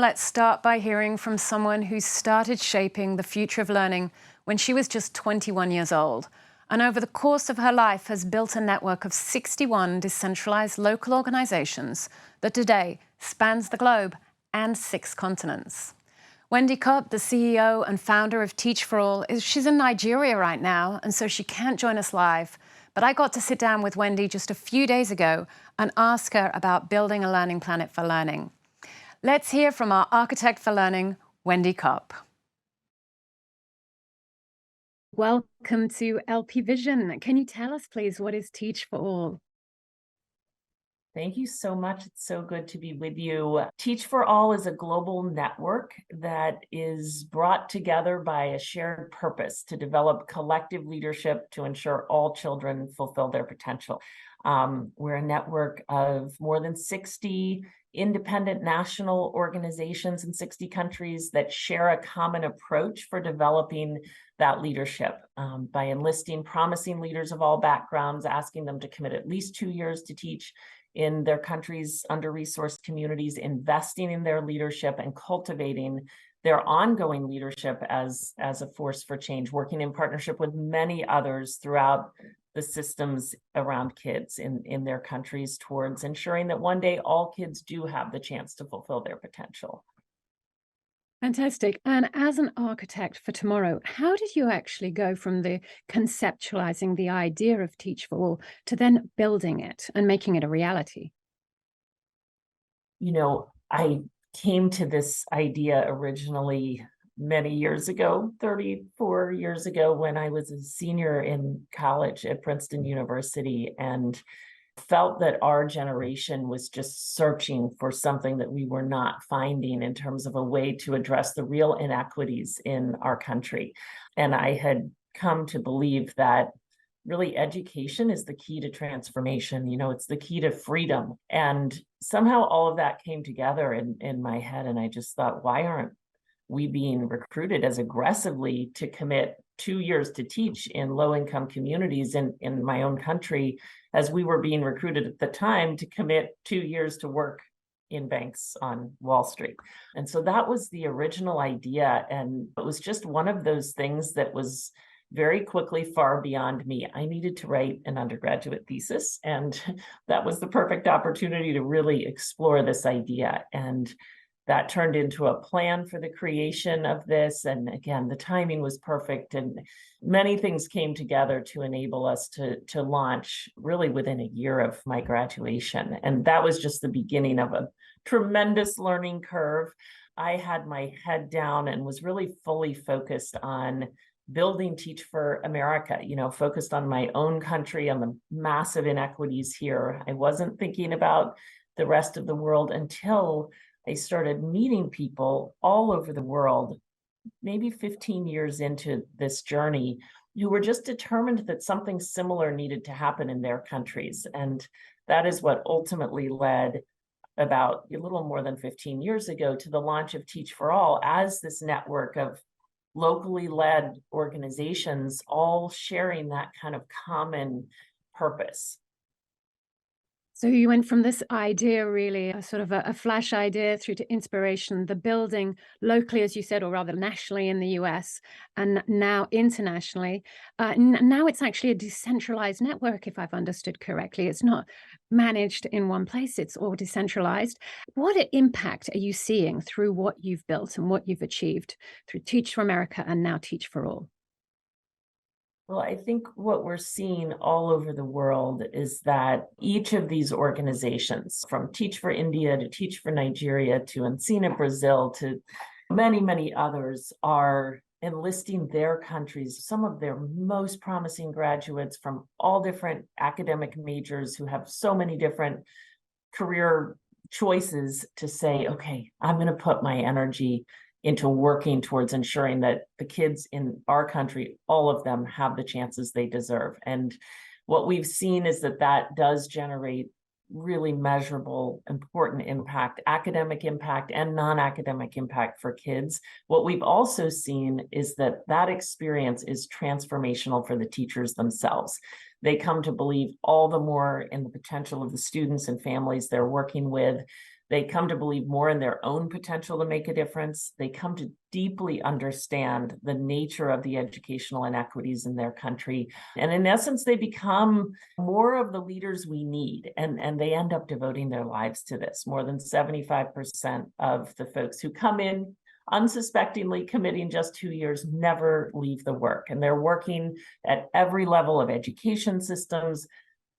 Let's start by hearing from someone who started shaping the future of learning when she was just 21 years old, and over the course of her life has built a network of 61 decentralized local organizations that today spans the globe and 6 continents. Wendy Kopp, the CEO and founder of Teach for All, she's in Nigeria right now, and so she can't join us live. But I got to sit down with Wendy just a few days ago and ask her about building a learning planet for learning. Let's hear from our architect for learning, Wendy Kopp. Welcome to LP Vision. Can you tell us, please, what is Teach for All? Thank you so much. It's so good to be with you. Teach for All is a global network that is brought together by a shared purpose to develop collective leadership to ensure all children fulfill their potential. We're a network of more than 60 independent national organizations in 60 countries that share a common approach for developing that leadership by enlisting promising leaders of all backgrounds, asking them to commit at least 2 years to teach in their country's under-resourced communities, investing in their leadership and cultivating their ongoing leadership as a force for change, working in partnership with many others throughout the systems around kids in their countries towards ensuring that one day all kids do have the chance to fulfill their potential. Fantastic. And as an architect for tomorrow, how did you actually go from the conceptualizing the idea of Teach for All to then building it and making it a reality? You know, I came to this idea originally many years ago, 34 years ago, when I was a senior in college at Princeton University, and felt that our generation was just searching for something that we were not finding in terms of a way to address the real inequities in our country. And I had come to believe that really education is the key to transformation. You know, it's the key to freedom. And somehow all of that came together in my head. And I just thought, why aren't we being recruited as aggressively to commit 2 years to teach in low-income communities in my own country, as we were being recruited at the time to commit 2 years to work in banks on Wall Street. And so that was the original idea. And it was just one of those things that was very quickly far beyond me. I needed to write an undergraduate thesis, and that was the perfect opportunity to really explore this idea. And that turned into a plan for the creation of this. And again, the timing was perfect, and many things came together to enable us to launch really within a year of my graduation. And that was just the beginning of a tremendous learning curve. I had my head down and was really fully focused on building Teach for America, you know, focused on my own country, on the massive inequities here. I wasn't thinking about the rest of the world until I started meeting people all over the world, maybe 15 years into this journey, who were just determined that something similar needed to happen in their countries. And that is what ultimately led, about a little more than 15 years ago, to the launch of Teach for All as this network of locally led organizations, all sharing that kind of common purpose. So you went from this idea, really, a sort of a flash idea, through to inspiration, the building locally, as you said, or rather nationally in the US, and now internationally. Now it's actually a decentralized network, if I've understood correctly. It's not managed in one place, it's all decentralized. What impact are you seeing through what you've built and what you've achieved through Teach for America and now Teach for All? Well, I think what we're seeing all over the world is that each of these organizations, from Teach for India to Teach for Nigeria to Ensina Brazil to many, many others, are enlisting their countries, some of their most promising graduates from all different academic majors who have so many different career choices, to say, okay, I'm going to put my energy into working towards ensuring that the kids in our country, all of them, have the chances they deserve. And what we've seen is that that does generate really measurable, important impact, academic impact and non-academic impact for kids. What we've also seen is that that experience is transformational for the teachers themselves. They come to believe all the more in the potential of the students and families they're working with. They come to believe more in their own potential to make a difference. They come to deeply understand the nature of the educational inequities in their country. And in essence, they become more of the leaders we need. And they end up devoting their lives to this. More than 75% of the folks who come in unsuspectingly committing just 2 years never leave the work. And they're working at every level of education systems,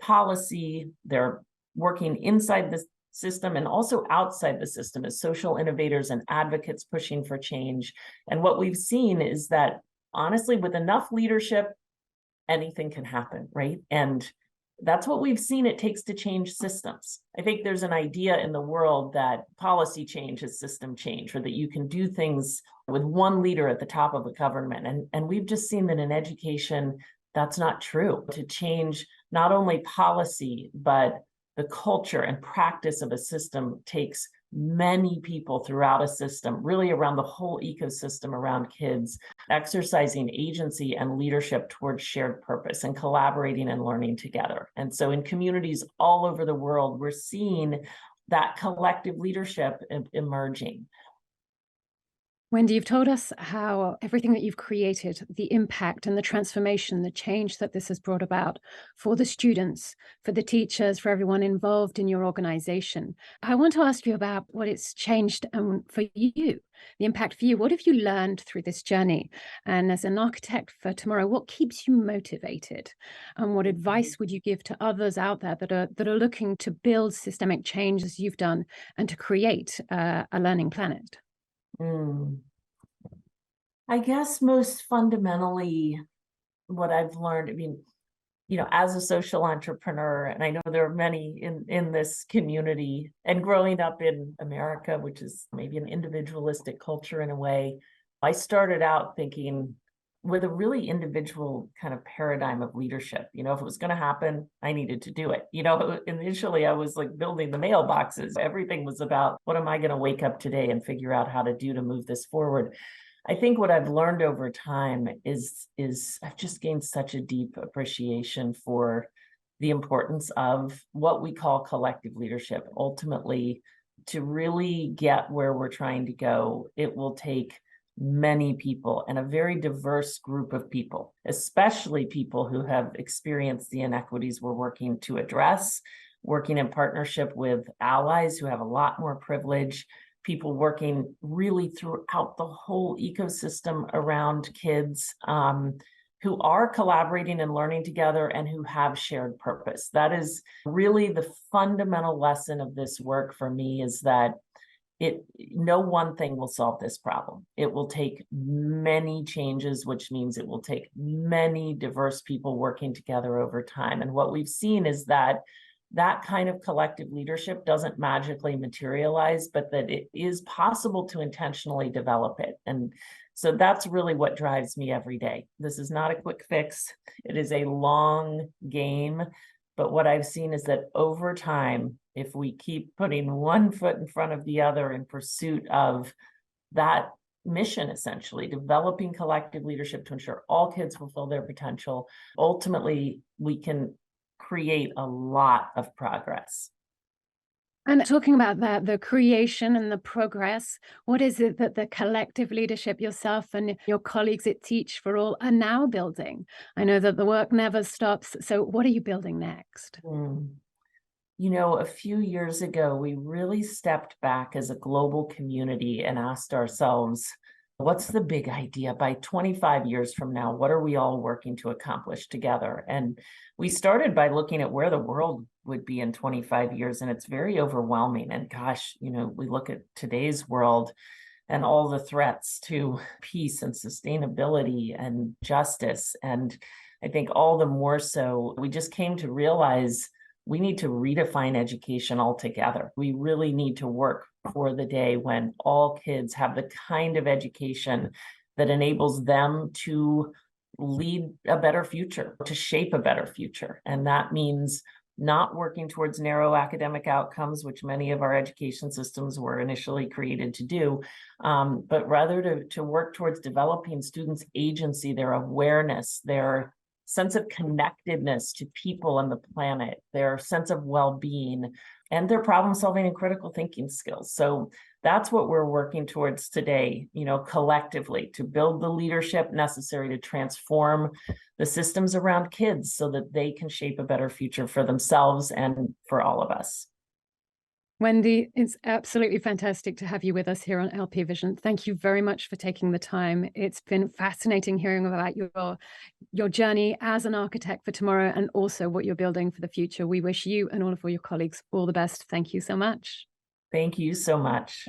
policy. They're working inside the system and also outside the system as social innovators and advocates pushing for change. And what we've seen is that, honestly, with enough leadership, anything can happen, right? And that's what we've seen it takes to change systems. I think there's an idea in the world that policy change is system change, or that you can do things with one leader at the top of a government. And we've just seen that in education, that's not true. To change not only policy, but the culture and practice of a system takes many people throughout a system, really around the whole ecosystem around kids, exercising agency and leadership towards shared purpose and collaborating and learning together. And so in communities all over the world, we're seeing that collective leadership emerging. Wendy, you've told us how everything that you've created, the impact and the transformation, the change that this has brought about for the students, for the teachers, for everyone involved in your organization. I want to ask you about what it's changed for you, the impact for you. What have you learned through this journey? And as an architect for tomorrow, what keeps you motivated? And what advice would you give to others out there that are looking to build systemic change as you've done and to create a learning planet? I guess most fundamentally, what I've learned, as a social entrepreneur, and I know there are many in this community, and growing up in America, which is maybe an individualistic culture in a way, I started out thinking with a really individual kind of paradigm of leadership. If it was going to happen, I needed to do it. Initially I was like building the mailboxes. Everything was about, what am I going to wake up today and figure out how to do to move this forward? I think what I've learned over time is I've just gained such a deep appreciation for the importance of what we call collective leadership. Ultimately, to really get where we're trying to go, it will take many people and a very diverse group of people, especially people who have experienced the inequities we're working to address, working in partnership with allies who have a lot more privilege, people working really throughout the whole ecosystem around kids, who are collaborating and learning together and who have shared purpose. That is really the fundamental lesson of this work for me, is that no one thing will solve this problem. It will take many changes, which means it will take many diverse people working together over time. And what we've seen is that kind of collective leadership doesn't magically materialize, but that it is possible to intentionally develop it. And so that's really what drives me every day. This is not a quick fix. It is a long game. But what I've seen is that over time, if we keep putting one foot in front of the other in pursuit of that mission, essentially developing collective leadership to ensure all kids fulfill their potential, ultimately we can create a lot of progress. And talking about that, the creation and the progress, what is it that the collective leadership yourself and your colleagues at Teach for All are now building? I know that the work never stops. So what are you building next? A few years ago, we really stepped back as a global community and asked ourselves, what's the big idea? By 25 years from now, what are we all working to accomplish together? And we started by looking at where the world would be in 25 years, and it's very overwhelming. And gosh, we look at today's world and all the threats to peace and sustainability and justice. And I think all the more so, we just came to realize we need to redefine education altogether. We really need to work for the day when all kids have the kind of education that enables them to lead a better future, to shape a better future. And that means not working towards narrow academic outcomes, which many of our education systems were initially created to do, but rather to work towards developing students' agency, their awareness, their sense of connectedness to people and the planet, their sense of well-being, and their problem solving and critical thinking skills. So that's what we're working towards today, collectively, to build the leadership necessary to transform the systems around kids so that they can shape a better future for themselves and for all of us. Wendy, it's absolutely fantastic to have you with us here on LP Vision. Thank you very much for taking the time. It's been fascinating hearing about your journey as an architect for tomorrow and also what you're building for the future. We wish you and all of your colleagues all the best. Thank you so much. Thank you so much.